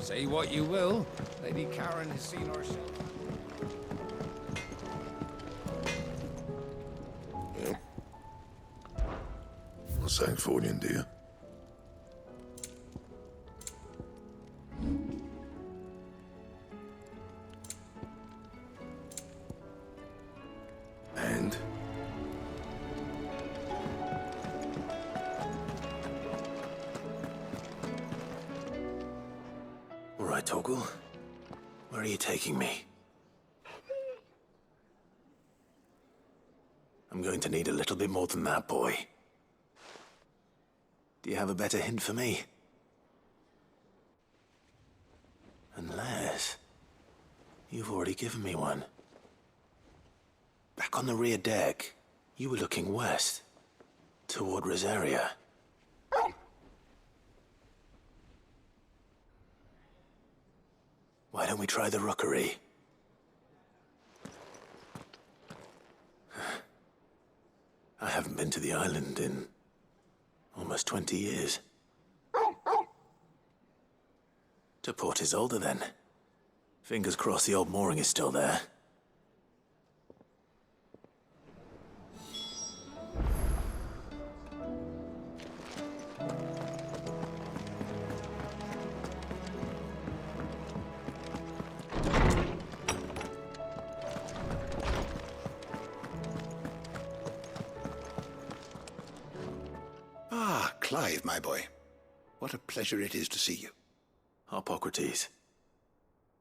Say what you will, Lady Karen has seen herself. Yeah. What's that for you, dear? And? All right, Torgal. Where are you taking me? I'm going to need a little bit more than that, boy. Do you have a better hint for me? Unless... you've already given me one. Back on the rear deck, you were looking west, toward Rosaria. Why don't we try the rookery? I haven't been to the island in almost 20 years. To Port Isolde, then. Fingers crossed the old mooring is still there. Ah, Clive, my boy. What a pleasure it is to see you. Harpocrates.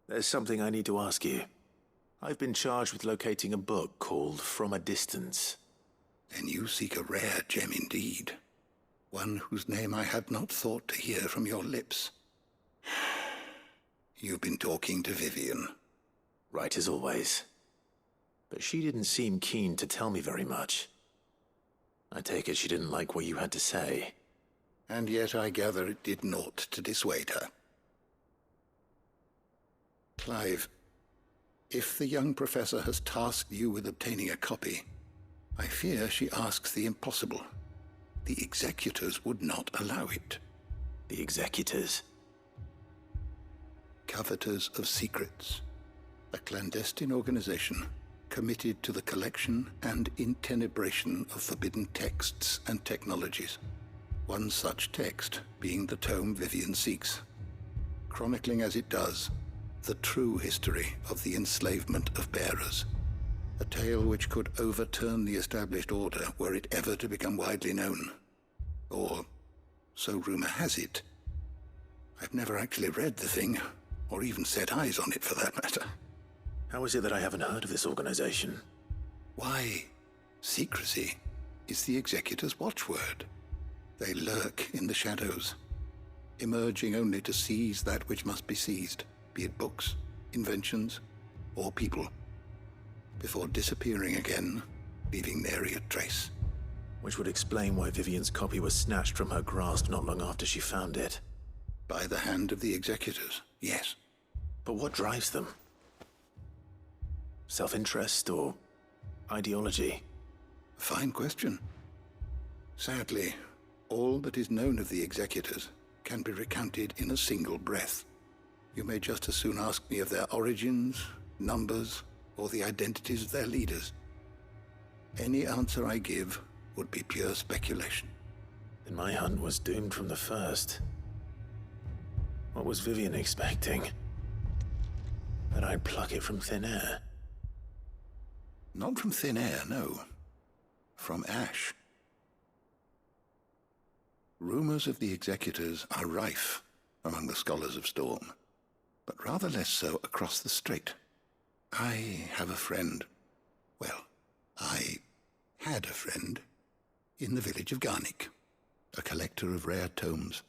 There's something I need to ask you. I've been charged with locating a book called From a Distance. Then you seek a rare gem indeed. One whose name I had not thought to hear from your lips. You've been talking to Vivian. Right as always. But she didn't seem keen to tell me very much. I take it she didn't like what you had to say. And yet I gather it did naught to dissuade her. Clive, if the young professor has tasked you with obtaining a copy, I fear she asks the impossible. The executors would not allow it. The executors? Coveters of Secrets, a clandestine organization committed to the collection and intenebration of forbidden texts and technologies. One such text being the tome Vivian seeks, chronicling as it does the true history of the enslavement of bearers, a tale which could overturn the established order were it ever to become widely known. Or, so rumor has it. I've never actually read the thing, or even set eyes on it for that matter. How is it that I haven't heard of this organization? Why, secrecy is the executor's watchword. They lurk in the shadows, emerging only to seize that which must be seized, be it books, inventions, or people, before disappearing again, leaving nary a trace. Which would explain why Vivian's copy was snatched from her grasp not long after she found it. By the hand of the executors, yes. But what drives them? Self-interest or ideology? A fine question. Sadly, all that is known of the executors can be recounted in a single breath. You may just as soon ask me of their origins, numbers, or the identities of their leaders. Any answer I give would be pure speculation. Then my hunt was doomed from the first. What was Vivian expecting? That I'd pluck it from thin air? Not from thin air, no. From ash. Rumors of the executors are rife among the scholars of Storm, but rather less so across the strait. I have a friend. Well, I had a friend in the village of Garnick, a collector of rare tomes,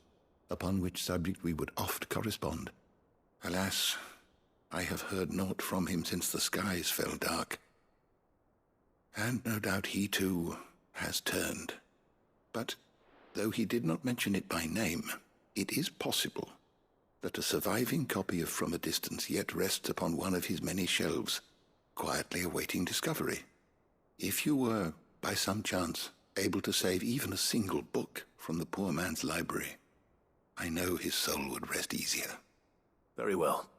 upon which subject we would oft correspond. Alas, I have heard naught from him since the skies fell dark. And no doubt he too has turned. But though he did not mention it by name, it is possible that a surviving copy of From a Distance yet rests upon one of his many shelves, quietly awaiting discovery. If you were, by some chance, able to save even a single book from the poor man's library, I know his soul would rest easier. Very well.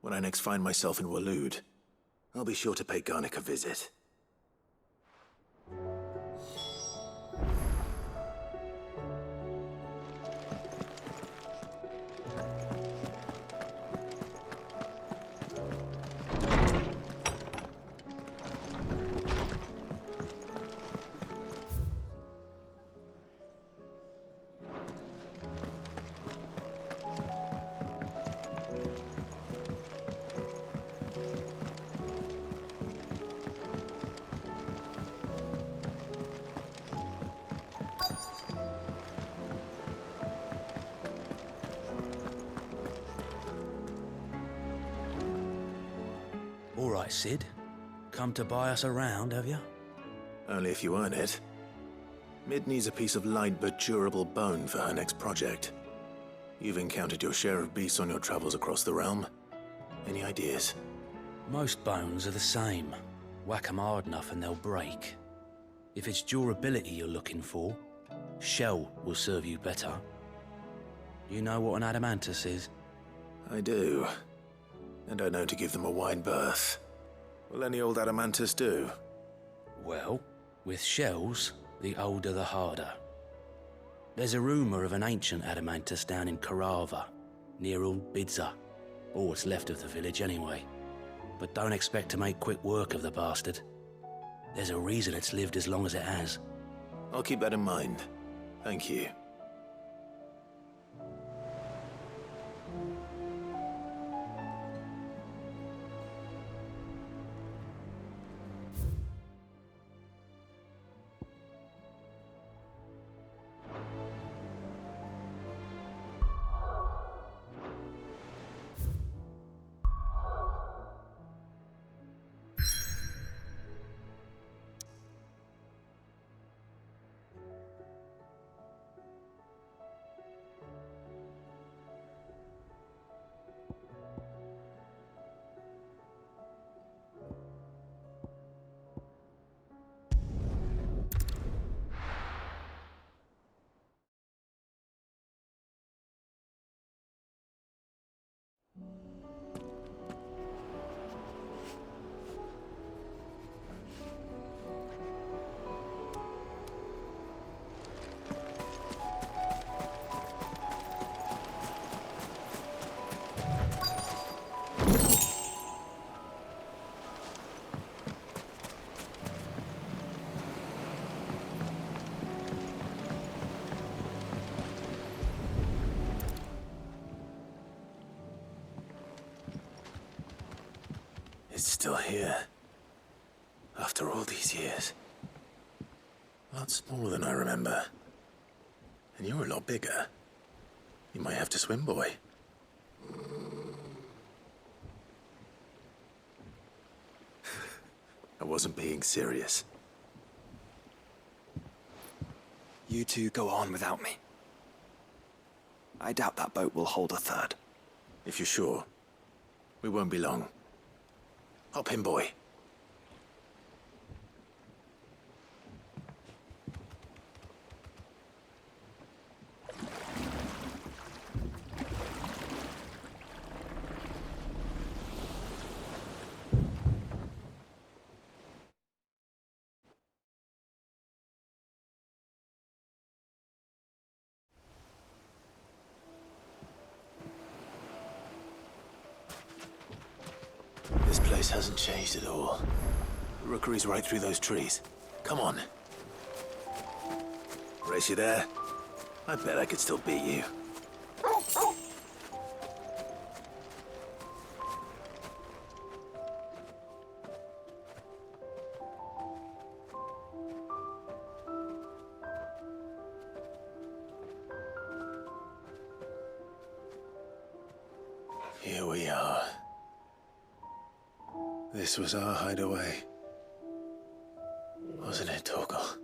When I next find myself in Waloed, I'll be sure to pay Garnick a visit. All right, Sid. Come to buy us around, have you? Only if you earn it. Mid needs a piece of light but durable bone for her next project. You've encountered your share of beasts on your travels across the realm. Any ideas? Most bones are the same. Whack 'em hard enough and they'll break. If it's durability you're looking for, shell will serve you better. You know what an adamantus is? I do. And I know to give them a wide berth. Will any old adamantus do? Well, with shells, the older the harder. There's a rumour of an ancient adamantus down in Karava, near Old Bidza, or what's left of the village anyway. But don't expect to make quick work of the bastard. There's a reason it's lived as long as it has. I'll keep that in mind. Thank you. It's still here. After all these years. A lot smaller than I remember. And you're a lot bigger. You might have to swim, boy. I wasn't being serious. You two go on without me. I doubt that boat will hold a third. If you're sure, we won't be long. Hop in, boy. This place hasn't changed at all. The rookery's right through those trees. Come on. Race you there? I bet I could still beat you. Here we are. This was our hideaway. Wasn't it, Torgal?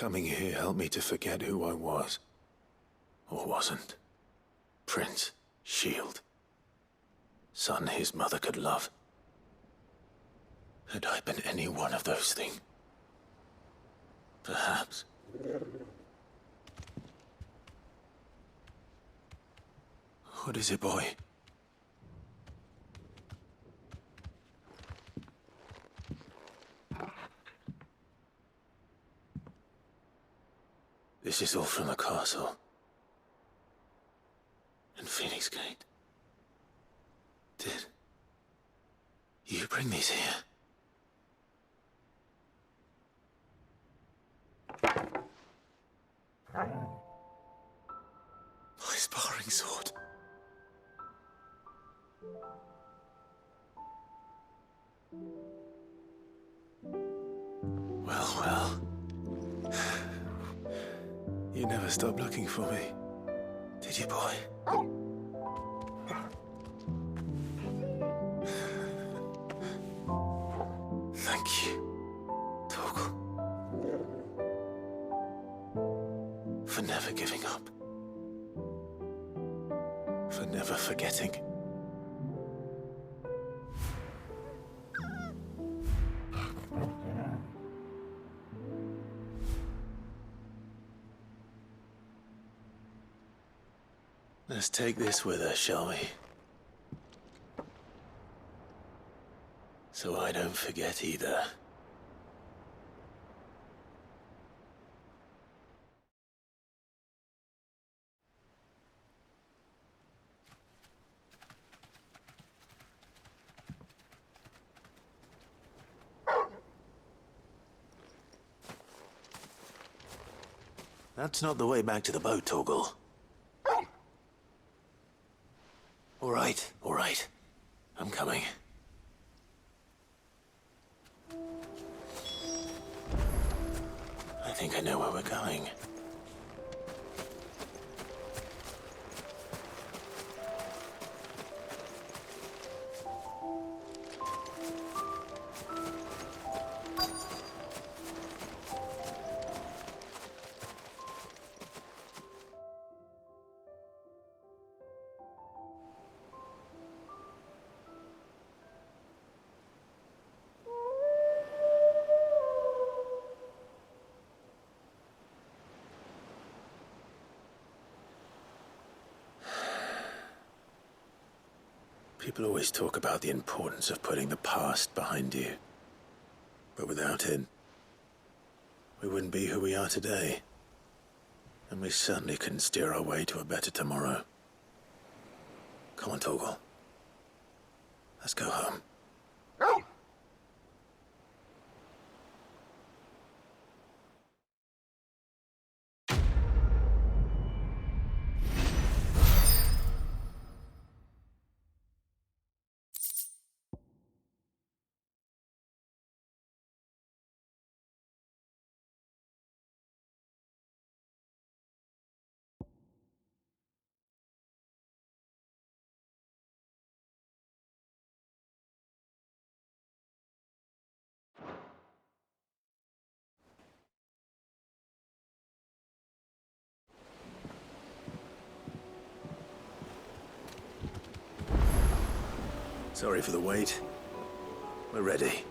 Coming here helped me to forget who I was. Or wasn't. Prince, Shield. Son his mother could love. Had I been any one of those things? Perhaps. What is it, boy? This is all from the castle. And Phoenix Gate. Did you bring these here? My sparring sword. Well. You never stopped looking for me, did you, boy? Thank you, Torgal, for never giving up, for never forgetting. Let's take this with us, shall we? So I don't forget either. That's not the way back to the boat, Torgal. All right. I'm coming. I think I know where we're going. People always talk about the importance of putting the past behind you. But without it, we wouldn't be who we are today. And we certainly couldn't steer our way to a better tomorrow. Come on, Torgal. Let's go home. Sorry for the wait. We're ready.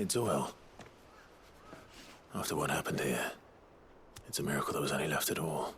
It's oil. After what happened here, it's a miracle there was any left at all.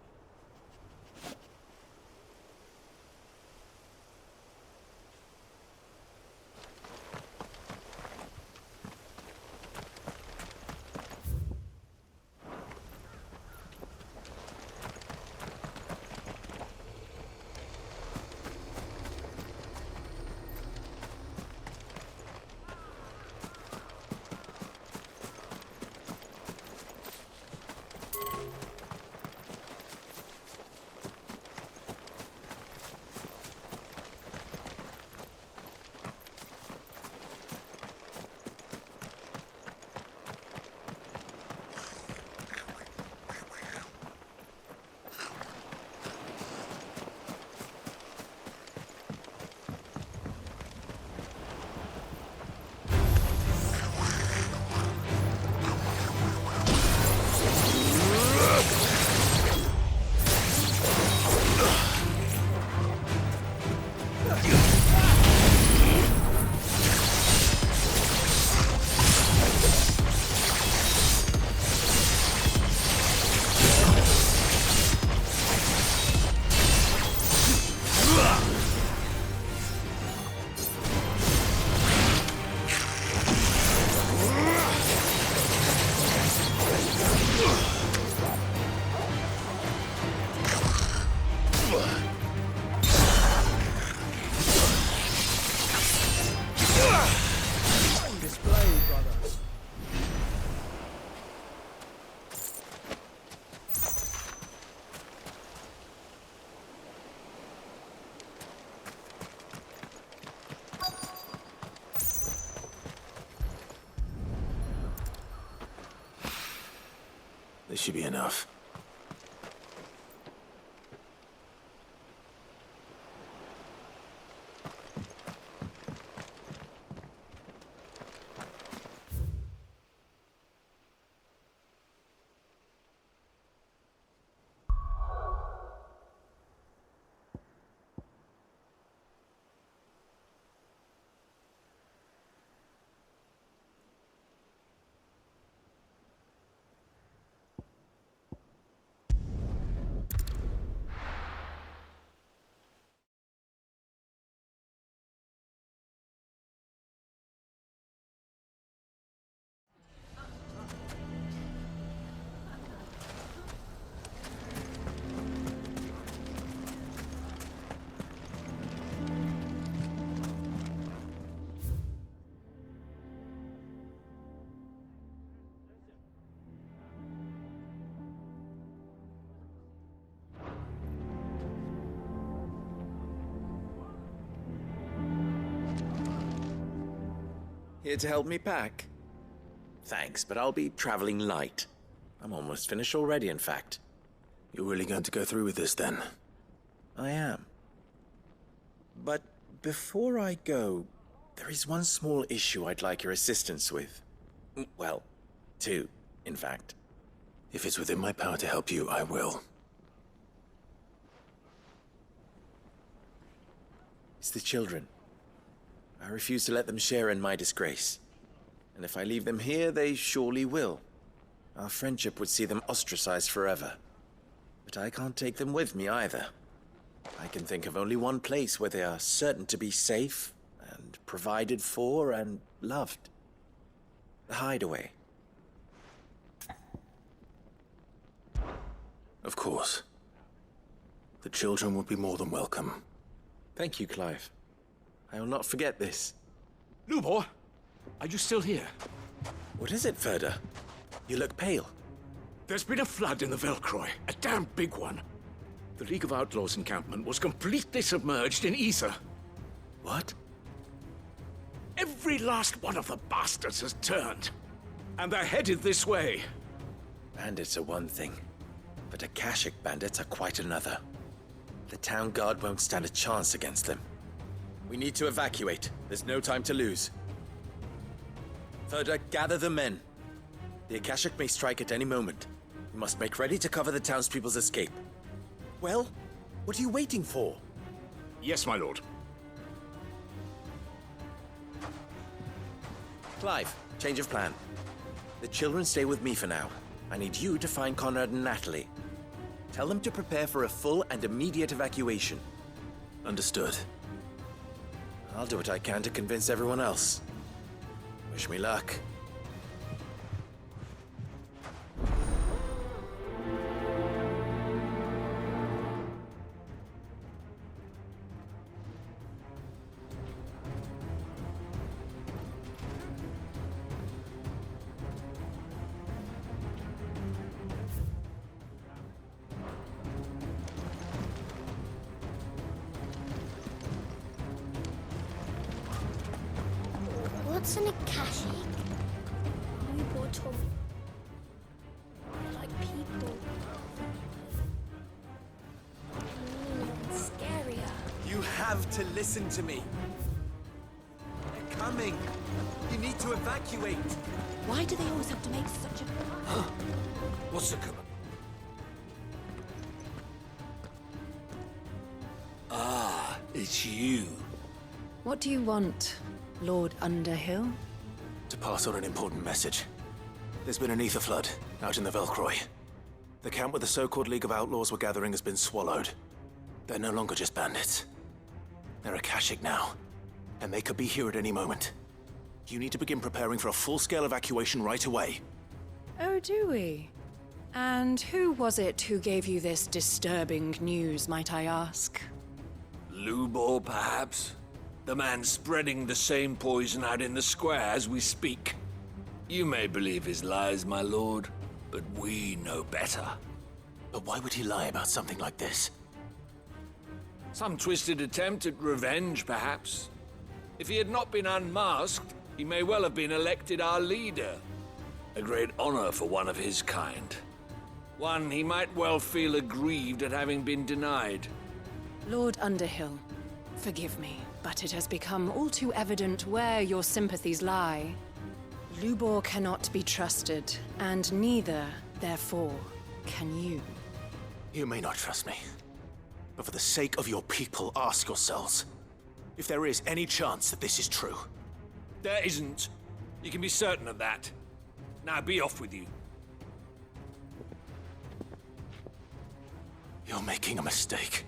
This should be enough. Here to help me pack? Thanks, but I'll be traveling light. I'm almost finished already, in fact. You're really going to go through with this, then? I am. But before I go, there is one small issue I'd like your assistance with. Well, two, in fact. If it's within my power to help you, I will. It's the children. I refuse to let them share in my disgrace. And if I leave them here, they surely will. Our friendship would see them ostracized forever. But I can't take them with me either. I can think of only one place where they are certain to be safe and provided for and loved. The Hideaway. Of course. The children would be more than welcome. Thank you, Clive. I will not forget this. Lubor, are you still here? What is it, Ferda? You look pale. There's been a flood in the Velcroy, a damn big one. The League of Outlaws encampment was completely submerged in ether. What? Every last one of the bastards has turned. And they're headed this way. Bandits are one thing, but Akashic bandits are quite another. The town guard won't stand a chance against them. We need to evacuate. There's no time to lose. Ferda, gather the men. The Akashic may strike at any moment. We must make ready to cover the townspeople's escape. Well, what are you waiting for? Yes, my lord. Clive, Change of plan. The children stay with me for now. I need you to find Conrad and Natalie. Tell them to prepare for a full and immediate evacuation. Understood. I'll do what I can to convince everyone else. Wish me luck. What's an Akashi? Newborn told me. They're like people. And scarier. You have to listen to me. They're coming. You need to evacuate. Why do they always have to make such a... What's the cover? Ah, it's you. What do you want, Lord Underhill? To pass on an important message. There's been an ether flood out in the Velcroy. The camp where the so-called League of Outlaws were gathering has been swallowed. They're no longer just bandits. They're Akashic now, and they could be here at any moment. You need to begin preparing for a full-scale evacuation right away. Oh, do we? And who was it who gave you this disturbing news, might I ask? Lubor, perhaps? The man spreading the same poison out in the square as we speak. You may believe his lies, my lord, but we know better. But why would he lie about something like this? Some twisted attempt at revenge, perhaps. If he had not been unmasked, he may well have been elected our leader. A great honor for one of his kind. One he might well feel aggrieved at having been denied. Lord Underhill, forgive me, but it has become all too evident where your sympathies lie. Lubor cannot be trusted, and neither, therefore, can you. You may not trust me, but for the sake of your people, ask yourselves if there is any chance that this is true. There isn't. You can be certain of that. Now be off with you. You're making a mistake.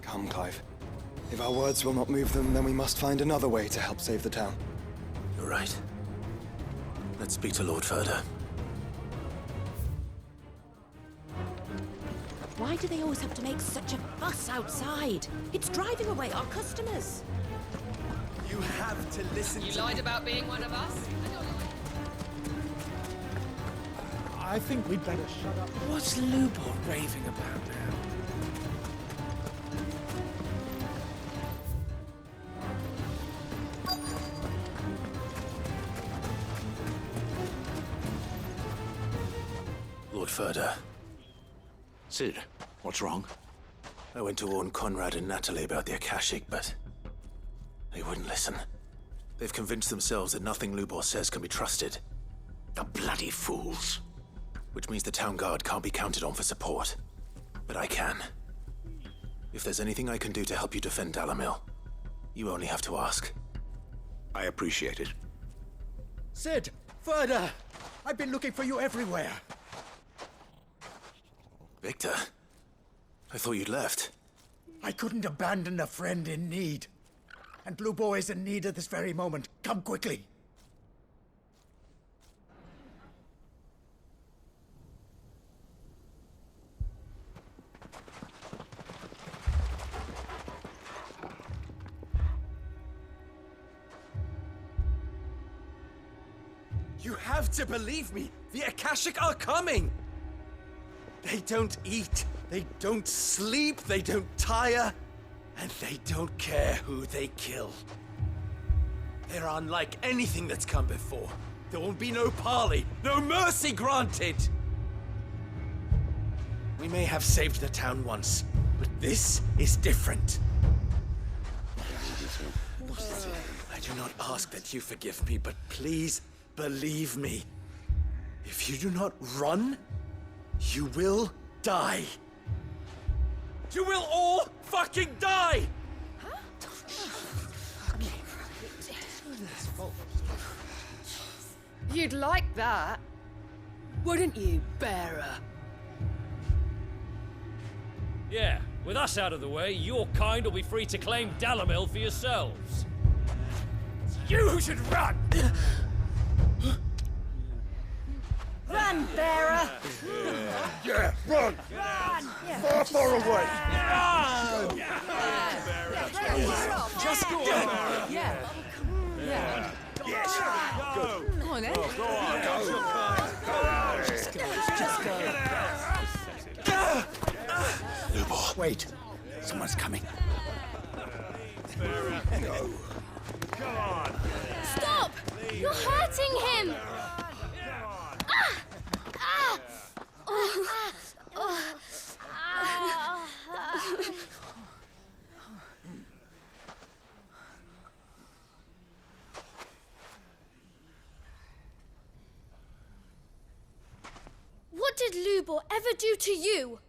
Come, Clive. If our words will not move them, then we must find another way to help save the town. You're right. Let's speak to Lord Furder. Why do they always have to make such a fuss outside? It's driving away our customers. You have to listen You to lied me. about being one of us? I think we'd better shut up. What's Lubor raving about now? Lord Furder, Sid, what's wrong? I went to warn Conrad and Natalie about the Akashic, but they wouldn't listen. They've convinced themselves that nothing Lubor says can be trusted. The bloody fools. Which means the town guard can't be counted on for support. But I can. If there's anything I can do to help you defend Dalamil, you only have to ask. I appreciate it. Sid! Further! I've been looking for you everywhere. Victor, I thought you'd left. I couldn't abandon a friend in need. And Blue Boy is in need at this very moment. Come quickly. You have to believe me. The Akashic are coming. They don't eat, they don't sleep, they don't tire, and they don't care who they kill. They're unlike anything that's come before. There will be no parley, no mercy granted. We may have saved the town once, but this is different. I do not ask that you forgive me, but please believe me. If you do not run, you will die. You will all fucking die! You'd like that, wouldn't you, bearer? Yeah, with us out of the way, your kind will be free to claim Dalamil for yourselves. You should run! Run, bearer! Yeah, run! Run! Far, far away! Just go on. Yeah. Yeah. Yes! Go! Come on, then. Just go. Lubor, wait. Someone's coming. Go. Stop! You're hurting him! Ah! Ah! Oh. Oh. Ah. What did Lubor ever do to you?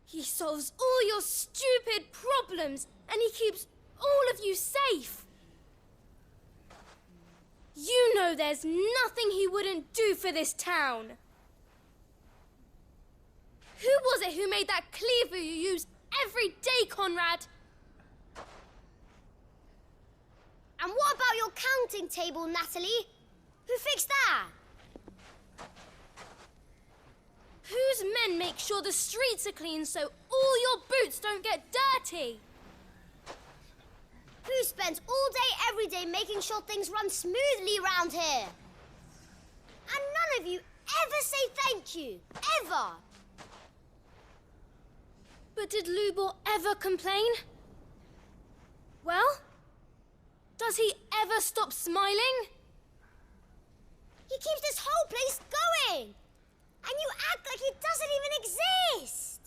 He solves all your stupid problems, and he keeps all of you safe. You know there's nothing he wouldn't do for this town. Who was it who made that cleaver you use every day, Conrad? And what about your counting table, Natalie? Who fixed that? Whose men make sure the streets are clean so all your boots don't get dirty? Who spends all day, every day making sure things run smoothly round here? And none of you ever say thank you, ever. But did Lubor ever complain? Well, does he ever stop smiling? He keeps this whole place going. And you act like it doesn't even exist!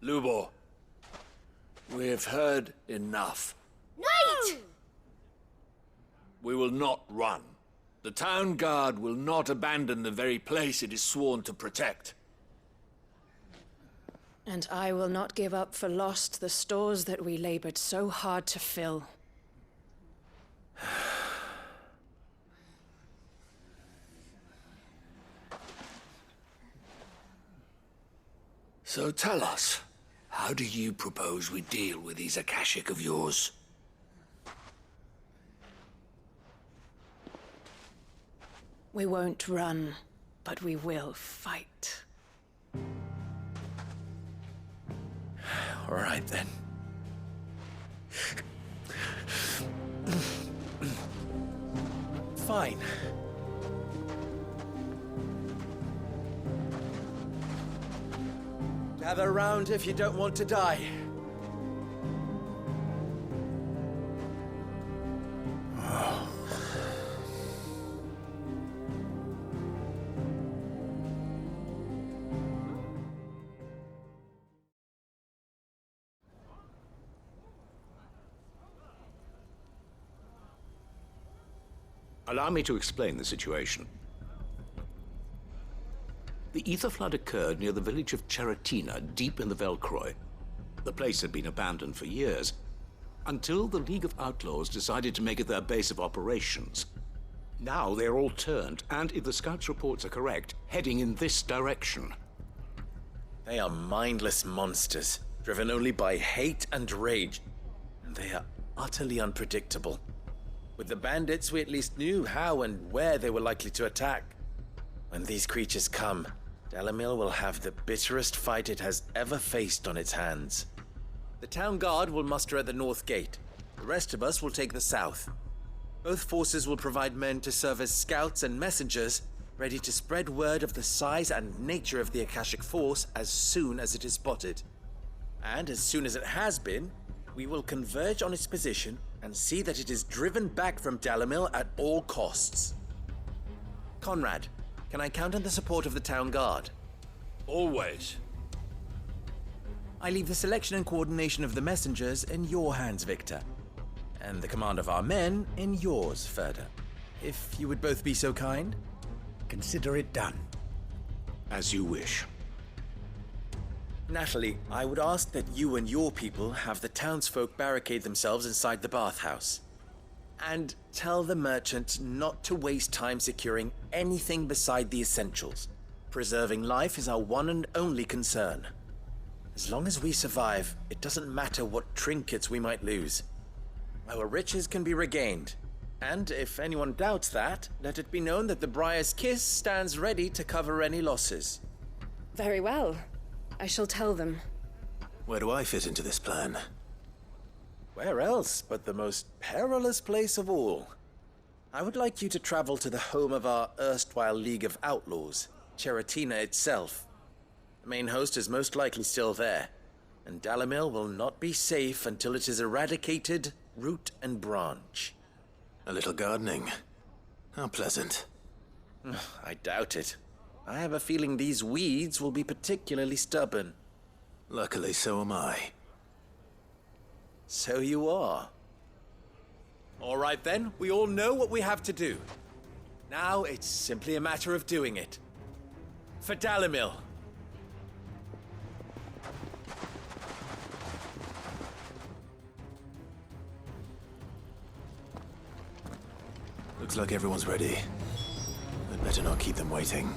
Lubor, we've heard enough. Wait! We will not run. The town guard will not abandon the very place it is sworn to protect. And I will not give up for lost the stores that we labored so hard to fill. So tell us, how do you propose we deal with these Akashic of yours? We won't run, but we will fight. All right, then. Fine. Gather round if you don't want to die. Allow me to explain the situation. The ether flood occurred near the village of Cheratina, deep in the Velcroy. The place had been abandoned for years, until the League of Outlaws decided to make it their base of operations. Now they're all turned, and if the scouts' reports are correct, heading in this direction. They are mindless monsters, driven only by hate and rage. And they are utterly unpredictable. With the bandits, we at least knew how and where they were likely to attack. When these creatures come, Dalamil will have the bitterest fight it has ever faced on its hands. The town guard will muster at the north gate. The rest of us will take the south. Both forces will provide men to serve as scouts and messengers, ready to spread word of the size and nature of the Akashic force as soon as it is spotted. And as soon as it has been, we will converge on its position and see that it is driven back from Dalamil at all costs. Conrad, can I count on the support of the town guard? Always. I leave the selection and coordination of the messengers in your hands, Victor. and the command of our men in yours, Ferda. If you would both be so kind. Consider it done. As you wish. Natalie, I would ask that you and your people have the townsfolk barricade themselves inside the bathhouse. And tell the merchant not to waste time securing anything beside the essentials. Preserving life is our one and only concern. As long as we survive, it doesn't matter what trinkets we might lose. Our riches can be regained. And if anyone doubts that, let it be known that the Briar's Kiss stands ready to cover any losses. Very well. I shall tell them. Where do I fit into this plan? Where else but the most perilous place of all? I would like you to travel to the home of our erstwhile League of Outlaws, Cheratina itself. The main host is most likely still there, and Dalimil will not be safe until it is eradicated, root and branch. A little gardening. How pleasant. I doubt it. I have a feeling these weeds will be particularly stubborn. Luckily, so am I. So you are. All right then, we all know what we have to do. Now it's simply a matter of doing it. For Dalimil. Looks like everyone's ready. I'd better not keep them waiting.